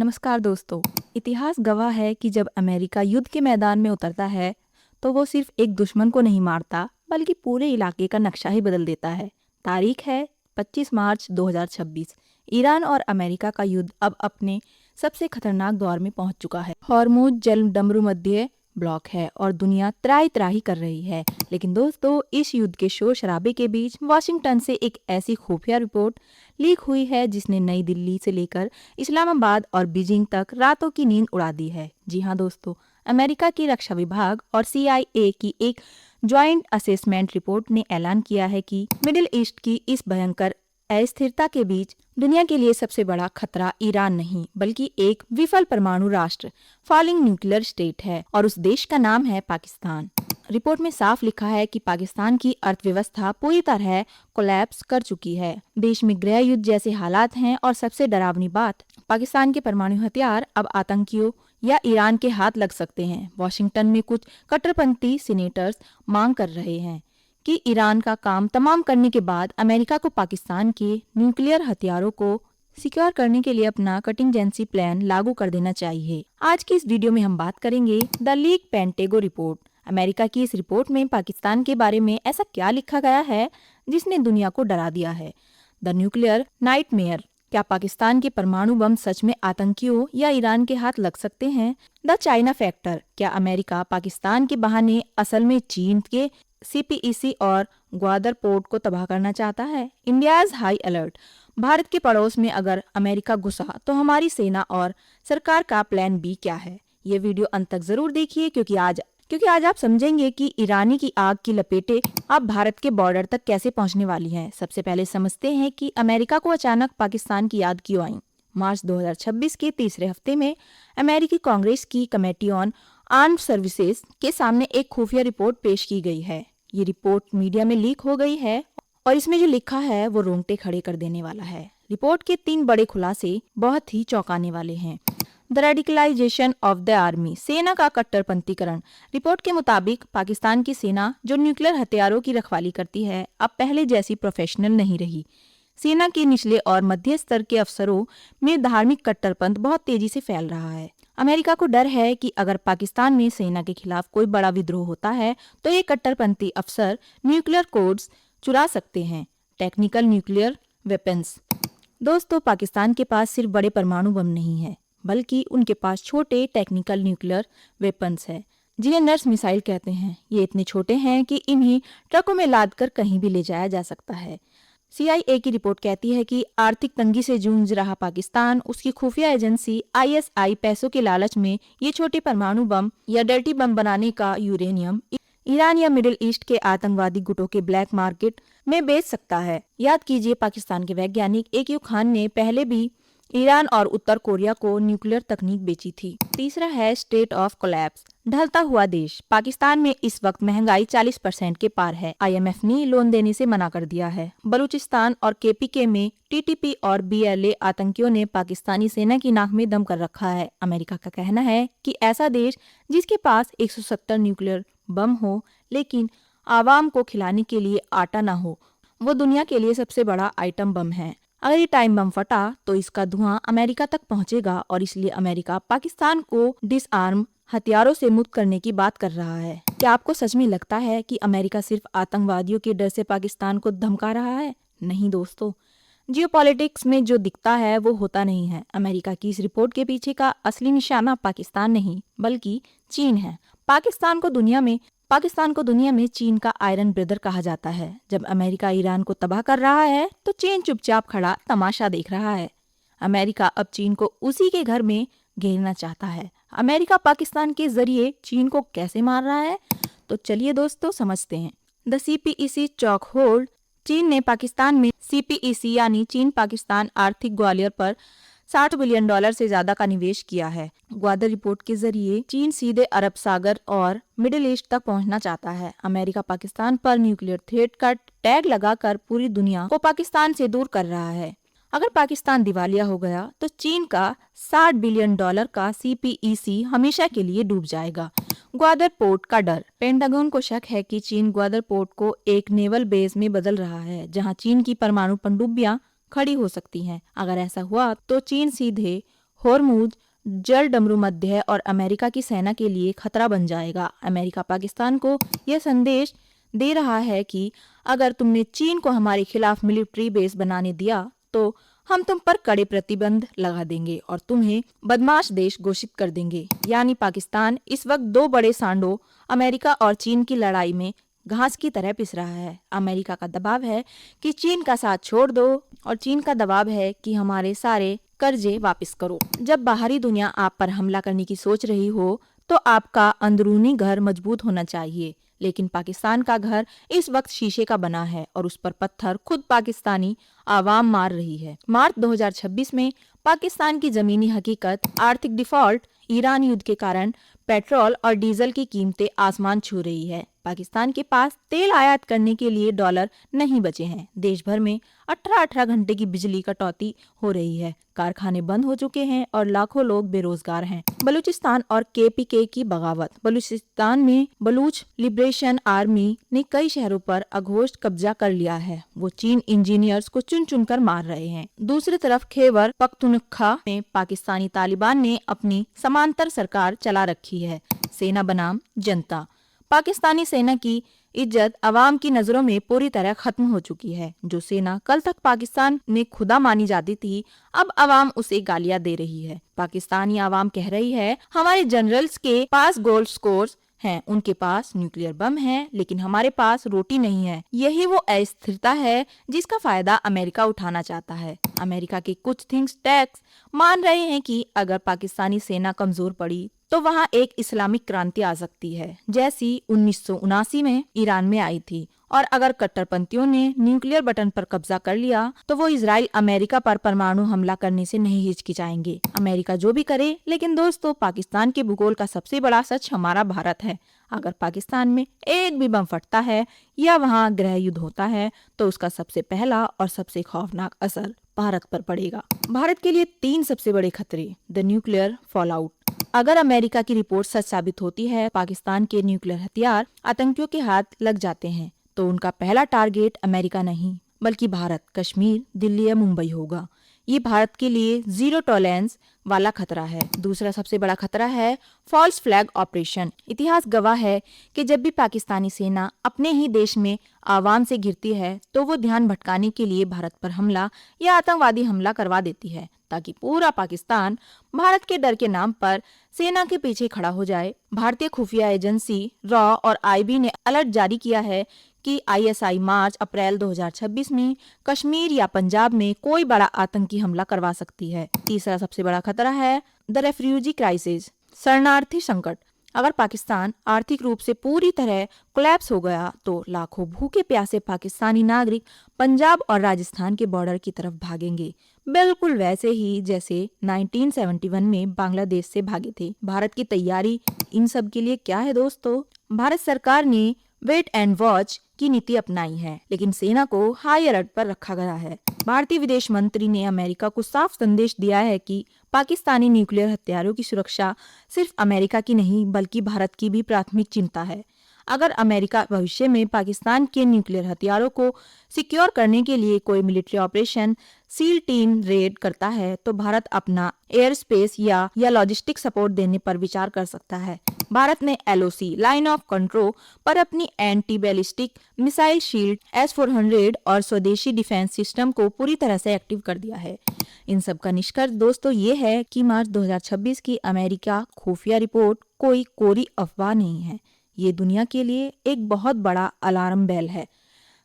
नमस्कार दोस्तों। इतिहास गवाह है कि जब अमेरिका युद्ध के मैदान में उतरता है तो वो सिर्फ एक दुश्मन को नहीं मारता बल्कि पूरे इलाके का नक्शा ही बदल देता है। तारीख है 25 मार्च 2026। ईरान और अमेरिका का युद्ध अब अपने सबसे खतरनाक दौर में पहुंच चुका है। हॉर्मुज जलडमरू मध्य ब्लॉक है और दुनिया त्राही त्राही कर रही है। लेकिन दोस्तों, इस युद्ध के शोर शराबे के बीच वाशिंगटन से एक ऐसी खुफिया रिपोर्ट लीक हुई है जिसने नई दिल्ली से लेकर इस्लामाबाद और बीजिंग तक रातों की नींद उड़ा दी है। जी हाँ दोस्तों, अमेरिका की रक्षा विभाग और CIA की एक ज्वाइंट असेसमेंट रिपोर्ट ने ऐलान किया है कि मिडिल ईस्ट की इस भयंकर अस्थिरता के बीच दुनिया के लिए सबसे बड़ा खतरा ईरान नहीं बल्कि एक विफल परमाणु राष्ट्र फॉलिंग न्यूक्लियर स्टेट है और उस देश का नाम है पाकिस्तान। रिपोर्ट में साफ लिखा है कि पाकिस्तान की अर्थव्यवस्था पूरी तरह कोलैप्स कर चुकी है। देश में गृह युद्ध जैसे हालात हैं और सबसे डरावनी बात, पाकिस्तान के परमाणु हथियार अब आतंकियों या ईरान के हाथ लग सकते हैं। वॉशिंगटन में कुछ कट्टरपंथी सीनेटर्स मांग कर रहे हैं कि ईरान का काम तमाम करने के बाद अमेरिका को पाकिस्तान के न्यूक्लियर हथियारों को सिक्योर करने के लिए अपना कंटिजेंसी प्लान लागू कर देना चाहिए। आज की इस वीडियो में हम बात करेंगे द लीक पेंटेगो रिपोर्ट। अमेरिका की इस रिपोर्ट में पाकिस्तान के बारे में ऐसा क्या लिखा गया है जिसने दुनिया को डरा दिया है। द न्यूक्लियर नाइटमेयर, क्या पाकिस्तान के परमाणु बम सच में आतंकियों या ईरान के हाथ लग सकते हैं। द चाइना फैक्टर, क्या अमेरिका पाकिस्तान के बहाने असल में चीन के CPEC और ग्वादर पोर्ट को तबाह करना चाहता है। इंडियाज हाई अलर्ट, भारत के पड़ोस में अगर अमेरिका घुसा तो हमारी सेना और सरकार का प्लान B क्या है। ये वीडियो अंत तक जरूर देखिए क्योंकि आज आप समझेंगे कि ईरानी की आग की लपेटें अब भारत के बॉर्डर तक कैसे पहुंचने वाली हैं। सबसे पहले समझते हैं कि अमेरिका को अचानक पाकिस्तान की याद क्यों आई। मार्च 2026 के तीसरे हफ्ते में अमेरिकी कांग्रेस की कमेटी ऑन आर्म्ड सर्विसेज के सामने एक खुफिया रिपोर्ट पेश की गई है। ये रिपोर्ट मीडिया में लीक हो गई है और इसमें जो लिखा है वो रोंगटे खड़े कर देने वाला है। रिपोर्ट के 3 बड़े खुलासे बहुत ही चौंकाने वाले हैं। The radicalisation of the army, सेना का कट्टरपंथीकरण। रिपोर्ट के मुताबिक पाकिस्तान की सेना जो न्यूक्लियर हथियारों की रखवाली करती है अब पहले जैसी प्रोफेशनल नहीं रही। सेना के निचले और मध्य स्तर के अफसरों में धार्मिक कट्टरपंथ बहुत तेजी से फैल रहा है। अमेरिका को डर है कि अगर पाकिस्तान में सेना के खिलाफ कोई बड़ा विद्रोह होता है तो ये कट्टरपंथी अफसर न्यूक्लियर कोड्स चुरा सकते हैं। टेक्निकल न्यूक्लियर वेपन्स, दोस्तों पाकिस्तान के पास सिर्फ बड़े परमाणु बम नहीं है बल्कि उनके पास छोटे टेक्निकल न्यूक्लियर वेपन्स है जिन्हें नर्स मिसाइल कहते हैं। ये इतने छोटे हैं कि इन्हीं ट्रकों में लाद कर कहीं भी ले जाया जा सकता है। CIA की रिपोर्ट कहती है कि आर्थिक तंगी से जूझ रहा पाकिस्तान, उसकी खुफिया एजेंसी ISI पैसों के लालच में ये छोटे परमाणु बम या डर्टी बम बनाने का यूरेनियम ईरान या मिडिल ईस्ट के आतंकवादी गुटों के ब्लैक मार्केट में बेच सकता है। याद कीजिए, पाकिस्तान के वैज्ञानिक AQ खान ने पहले भी ईरान और उत्तर कोरिया को न्यूक्लियर तकनीक बेची थी। तीसरा है स्टेट ऑफ कोलैप्स, ढलता हुआ देश। पाकिस्तान में इस वक्त महंगाई 40% के पार है। IMF ने लोन देने से मना कर दिया है। बलूचिस्तान और KPK में TTP और BLA आतंकियों ने पाकिस्तानी सेना की नाक में दम कर रखा है। अमेरिका का कहना है कि ऐसा देश जिसके पास 170 न्यूक्लियर बम हो लेकिन आवाम को खिलाने के लिए आटा ना हो, वो दुनिया के लिए सबसे बड़ा आइटम बम है। अगर ये टाइम बम फटा तो इसका धुआं अमेरिका तक पहुंचेगा और इसलिए अमेरिका पाकिस्तान को डिसआर्म हथियारों से मुक्त करने की बात कर रहा है। क्या आपको सच में लगता है कि अमेरिका सिर्फ आतंकवादियों के डर से पाकिस्तान को धमका रहा है? नहीं दोस्तों, जियोपॉलिटिक्स में जो दिखता है वो होता नहीं है। अमेरिका की इस रिपोर्ट के पीछे का असली निशाना पाकिस्तान नहीं बल्कि चीन है। पाकिस्तान को दुनिया में चीन का आयरन ब्रदर कहा जाता है। जब अमेरिका ईरान को तबाह कर रहा है तो चीन चुपचाप खड़ा तमाशा देख रहा है। अमेरिका अब चीन को उसी के घर में घेरना चाहता है। अमेरिका पाकिस्तान के जरिए चीन को कैसे मार रहा है, तो चलिए दोस्तों समझते हैं। द CPEC चॉक होल्ड, चीन ने पाकिस्तान में CPEC यानी चीन पाकिस्तान आर्थिक ग्वालियर पर $60 बिलियन से ज्यादा का निवेश किया है। ग्वादर रिपोर्ट के जरिए चीन सीधे अरब सागर और मिडिल ईस्ट तक पहुंचना चाहता है। अमेरिका पाकिस्तान पर न्यूक्लियर थ्रेट का टैग लगाकर पूरी दुनिया को पाकिस्तान से दूर कर रहा है। अगर पाकिस्तान दिवालिया हो गया तो चीन का $60 बिलियन का CPEC हमेशा के लिए डूब जाएगा। ग्वादर पोर्ट का डर, पेंटागन को शक है कि चीन ग्वादर पोर्ट को एक नेवल बेस में बदल रहा है जहां चीन की परमाणु पनडुब्बियां खड़ी हो सकती हैं। अगर ऐसा हुआ तो चीन सीधे होर्मुज जल डमरू मध्य और अमेरिका की सेना के लिए खतरा बन जाएगा। अमेरिका पाकिस्तान को यह संदेश दे रहा है कि अगर तुमने चीन को हमारे खिलाफ मिलिट्री बेस बनाने दिया तो हम तुम पर कड़े प्रतिबंध लगा देंगे और तुम्हें बदमाश देश घोषित कर देंगे। यानी पाकिस्तान इस वक्त दो बड़े सांडों अमेरिका और चीन की लड़ाई में घास की तरह पिस रहा है। अमेरिका का दबाव है कि चीन का साथ छोड़ दो और चीन का दबाव है कि हमारे सारे कर्जे वापस करो। जब बाहरी दुनिया आप पर हमला करने की सोच रही हो तो आपका अंदरूनी घर मजबूत होना चाहिए, लेकिन पाकिस्तान का घर इस वक्त शीशे का बना है और उस पर पत्थर खुद पाकिस्तानी आवाम मार रही है। मार्च 2026 में पाकिस्तान की जमीनी हकीकत, आर्थिक डिफॉल्ट, ईरान युद्ध के कारण पेट्रोल और डीजल की कीमतें आसमान छू रही है। पाकिस्तान के पास तेल आयात करने के लिए डॉलर नहीं बचे हैं। देश भर में 18-18 घंटे की बिजली कटौती हो रही है, कारखाने बंद हो चुके हैं और लाखों लोग बेरोजगार हैं। बलूचिस्तान और केपीके की बगावत। बलूचिस्तान में बलूच लिबरेशन आर्मी ने कई शहरों पर अघोषित कब्जा कर लिया है। वो चीन इंजीनियर्स को चुन चुन कर मार रहे हैं। दूसरी तरफ खैबर पख्तूनख्वा में पाकिस्तानी तालिबान ने अपनी समांतर सरकार चला रखी है। सेना बनाम जनता। पाकिस्तानी सेना की इज्जत अवाम की नजरों में पूरी तरह खत्म हो चुकी है। जो सेना कल तक पाकिस्तान में खुदा मानी जाती थी, अब अवाम उसे गालियां दे रही है। पाकिस्तानी अवाम कह रही है हमारे जनरल्स के पास गोल्ड स्कोर्स हैं, उनके पास न्यूक्लियर बम है, लेकिन हमारे पास रोटी नहीं है। यही वो अस्थिरता है जिसका फायदा अमेरिका उठाना चाहता है। अमेरिका के कुछ थिंक टैंक्स मान रहे हैं कि अगर पाकिस्तानी सेना कमजोर पड़ी तो वहाँ एक इस्लामिक क्रांति आ सकती है, जैसी 1979 में ईरान में आई थी। और अगर कट्टरपंथियों ने न्यूक्लियर बटन पर कब्जा कर लिया तो वो इजराइल अमेरिका पर परमाणु हमला करने से नहीं हिचकिचाएंगे। अमेरिका जो भी करे, लेकिन दोस्तों पाकिस्तान के भूगोल का सबसे बड़ा सच हमारा भारत है। अगर पाकिस्तान में एक भी बम फटता है या वहाँ गृह युद्ध होता है तो उसका सबसे पहला और सबसे खौफनाक असर भारत पर पड़ेगा। भारत के लिए 3 सबसे बड़े खतरे। The nuclear fallout. अगर अमेरिका की रिपोर्ट सच साबित होती है, पाकिस्तान के न्यूक्लियर हथियार आतंकियों के हाथ लग जाते हैं, तो उनका पहला टारगेट अमेरिका नहीं बल्कि भारत, कश्मीर, दिल्ली या मुंबई होगा। ये भारत के लिए जीरो टॉलरेंस वाला खतरा है। दूसरा सबसे बड़ा खतरा है फॉल्स फ्लैग ऑपरेशन। इतिहास गवाह है कि जब भी पाकिस्तानी सेना अपने ही देश में आवाम से घिरती है तो वो ध्यान भटकाने के लिए भारत पर हमला या आतंकवादी हमला करवा देती है, ताकि पूरा पाकिस्तान भारत के डर के नाम पर सेना के पीछे खड़ा हो जाए। भारतीय खुफिया एजेंसी रॉ और आईबी ने अलर्ट जारी किया है कि आईएसआई मार्च अप्रैल 2026 में कश्मीर या पंजाब में कोई बड़ा आतंकी हमला करवा सकती है। तीसरा सबसे बड़ा खतरा है द रेफ्यूजी क्राइसिस, शरणार्थी संकट। अगर पाकिस्तान आर्थिक रूप से पूरी तरह कोलैप्स हो गया तो लाखों भूखे प्यासे पाकिस्तानी नागरिक पंजाब और राजस्थान के बॉर्डर की तरफ भागेंगे, बिल्कुल वैसे ही जैसे 1971 में बांग्लादेश से भागे थे। भारत की तैयारी इन सब के लिए क्या है दोस्तों? भारत सरकार ने वेट एंड वॉच की नीति अपनाई है, लेकिन सेना को हाई अलर्ट पर रखा गया है। भारतीय विदेश मंत्री ने अमेरिका को साफ संदेश दिया है कि पाकिस्तानी न्यूक्लियर हथियारों की सुरक्षा सिर्फ अमेरिका की नहीं बल्कि भारत की भी प्राथमिक चिंता है। अगर अमेरिका भविष्य में पाकिस्तान के न्यूक्लियर हथियारों को सिक्योर करने के लिए कोई military operation seal team red करता है तो भारत अपना एयर स्पेस या लॉजिस्टिक सपोर्ट देने पर विचार कर सकता है। भारत ने एलओसी लाइन ऑफ कंट्रोल पर अपनी anti ballistic missile shield S-400 और स्वदेशी डिफेंस सिस्टम को पूरी तरह से एक्टिव कर दिया है। इन सब का निष्कर्ष दोस्तों ये है कि मार्च 2026 की अमेरिका खुफिया रिपोर्ट कोई कोरी अफवाह नहीं है। ये दुनिया के लिए एक बहुत बड़ा अलार्म बेल है।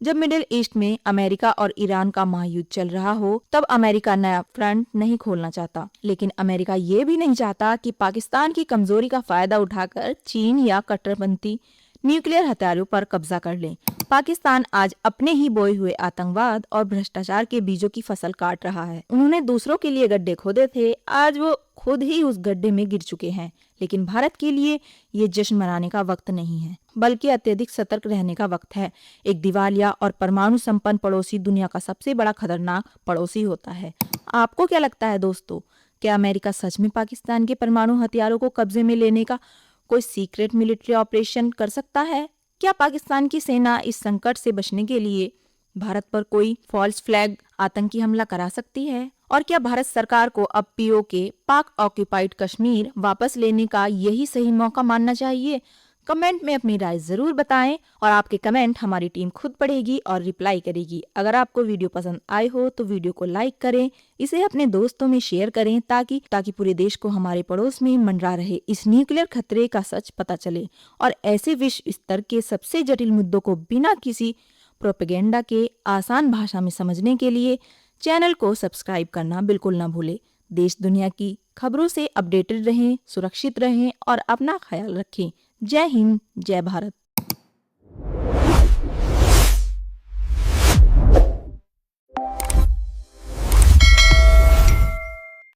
जब मिडिल ईस्ट में अमेरिका और ईरान का महायुद्ध चल रहा हो तब अमेरिका नया फ्रंट नहीं खोलना चाहता, लेकिन अमेरिका ये भी नहीं चाहता कि पाकिस्तान की कमजोरी का फायदा उठाकर चीन या कट्टरपंथी न्यूक्लियर हथियारों पर कब्जा कर ले। पाकिस्तान आज अपने ही बोए हुए आतंकवाद और भ्रष्टाचार के बीजों की फसल काट रहा है। उन्होंने दूसरों के लिए गड्ढे खोदे थे, आज वो खुद ही उस गड्ढे में गिर चुके हैं। लेकिन भारत के लिए ये जश्न मनाने का वक्त नहीं है, बल्कि अत्यधिक सतर्क रहने का वक्त है। एक दिवालिया और परमाणु संपन्न पड़ोसी दुनिया का सबसे बड़ा खतरनाक पड़ोसी होता है। आपको क्या लगता है दोस्तों, क्या अमेरिका सच में पाकिस्तान के परमाणु हथियारों को कब्जे में लेने का कोई सीक्रेट मिलिट्री ऑपरेशन कर सकता है? क्या पाकिस्तान की सेना इस संकट से बचने के लिए भारत पर कोई फॉल्स फ्लैग आतंकी हमला करा सकती है? और क्या भारत सरकार को अब पीओके पाक ऑक्यूपाइड कश्मीर वापस लेने का यही सही मौका मानना चाहिए? कमेंट में अपनी राय जरूर बताएं और आपके कमेंट हमारी टीम खुद पढ़ेगी और रिप्लाई करेगी। अगर आपको वीडियो पसंद आए हो तो वीडियो को लाइक करें, इसे अपने दोस्तों में शेयर करें ताकि पूरे देश को हमारे पड़ोस में मंडरा रहे इस न्यूक्लियर खतरे का सच पता चले। और ऐसे विश्व स्तर के सबसे जटिल मुद्दों को बिना किसी प्रोपेगेंडा के आसान भाषा में समझने के लिए चैनल को सब्सक्राइब करना बिल्कुल ना भूलें। देश दुनिया की खबरों से अपडेटेड रहें, सुरक्षित रहें और अपना ख्याल रखें। जय हिंद, जय भारत।